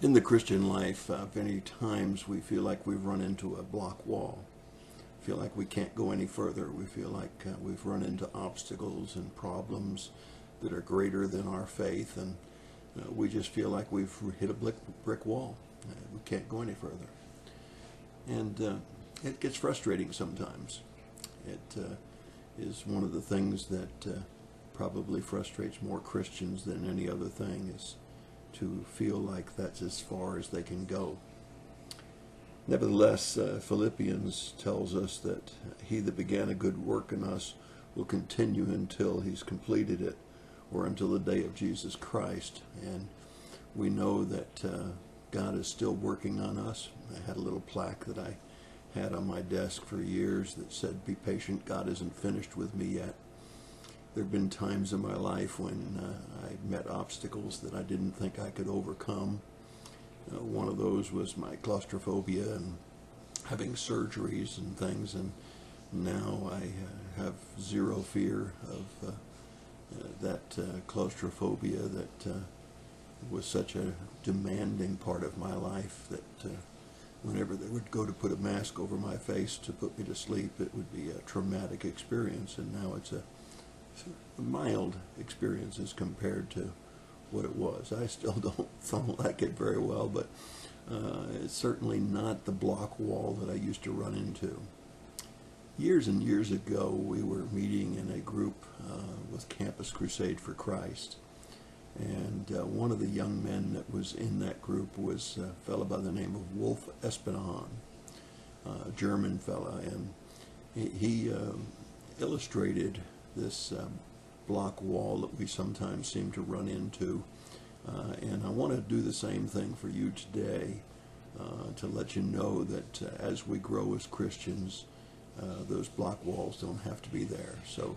In the Christian life, many times we feel like we've run into a block wall. Feel like we can't go any further. We feel like we've run into obstacles and problems that are greater than our faith, and we just feel like we've hit a brick wall. We can't go any further. And it gets frustrating sometimes. It is one of the things that probably frustrates more Christians than any other thing, is to feel like that's as far as they can go. Nevertheless, Philippians tells us that he that began a good work in us will continue until he's completed it, or until the day of Jesus Christ. And we know that God is still working on us. I had a little plaque that I had on my desk for years that said, "Be patient, God isn't finished with me yet." There have been times in my life when I met obstacles that I didn't think I could overcome. One of those was my claustrophobia and having surgeries and things, and now I have zero fear of that claustrophobia that was such a demanding part of my life that whenever they would go to put a mask over my face to put me to sleep, it would be a traumatic experience, and now it's a mild experience as compared to what it was. I still don't like it very well, but it's certainly not the block wall that I used to run into. Years and years ago, we were meeting in a group with Campus Crusade for Christ, and one of the young men that was in that group was a fellow by the name of Wolf Espenhahn, a German fella, and he illustrated this block wall that we sometimes seem to run into, and I want to do the same thing for you today, to let you know that as we grow as Christians, those block walls don't have to be there. So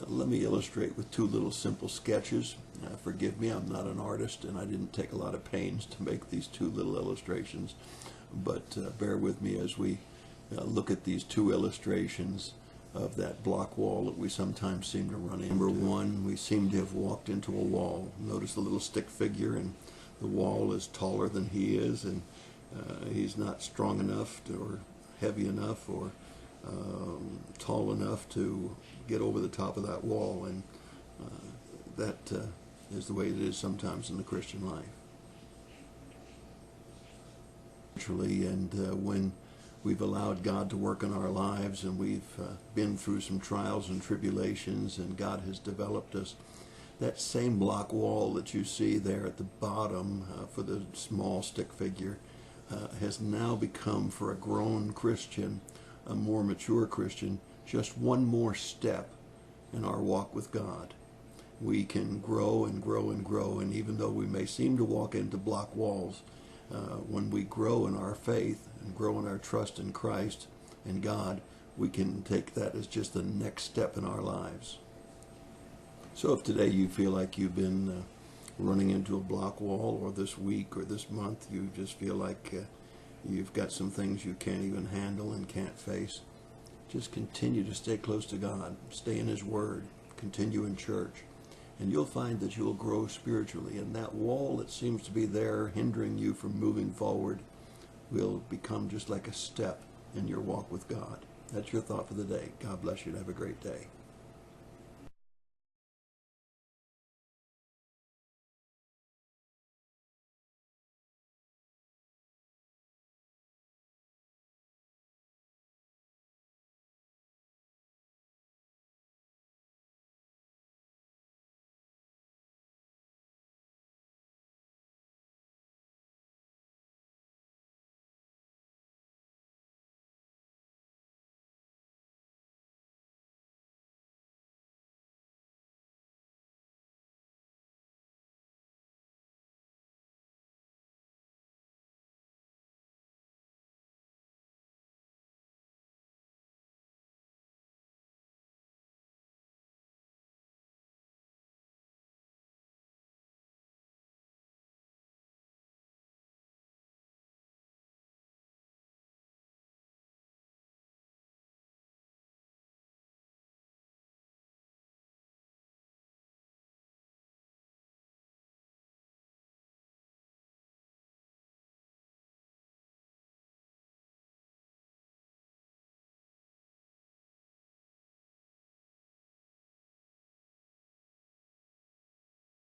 let me illustrate with two little simple sketches. Forgive me, I'm not an artist, and I didn't take a lot of pains to make these two little illustrations, but bear with me as we look at these two illustrations of that block wall that we sometimes seem to run into. Number one, we seem to have walked into a wall. Notice the little stick figure, and the wall is taller than he is, and he's not strong enough or heavy enough or tall enough to get over the top of that wall, and that is the way it is sometimes in the Christian life. And when we've allowed God to work in our lives, and we've been through some trials and tribulations, and God has developed us, that same block wall that you see there at the bottom for the small stick figure has now become, for a grown Christian, a more mature Christian, just one more step in our walk with God. We can grow and grow and grow, and even though we may seem to walk into block walls, when we grow in our faith and grow in our trust in Christ and God, we can take that as just the next step in our lives. So if today you feel like you've been running into a block wall, or this week or this month you just feel like you've got some things you can't even handle and can't face, just continue to stay close to God, stay in His Word, continue in church, and you'll find that you'll grow spiritually, and that wall that seems to be there hindering you from moving forward will become just like a step in your walk with God. That's your thought for the day. God bless you and have a great day.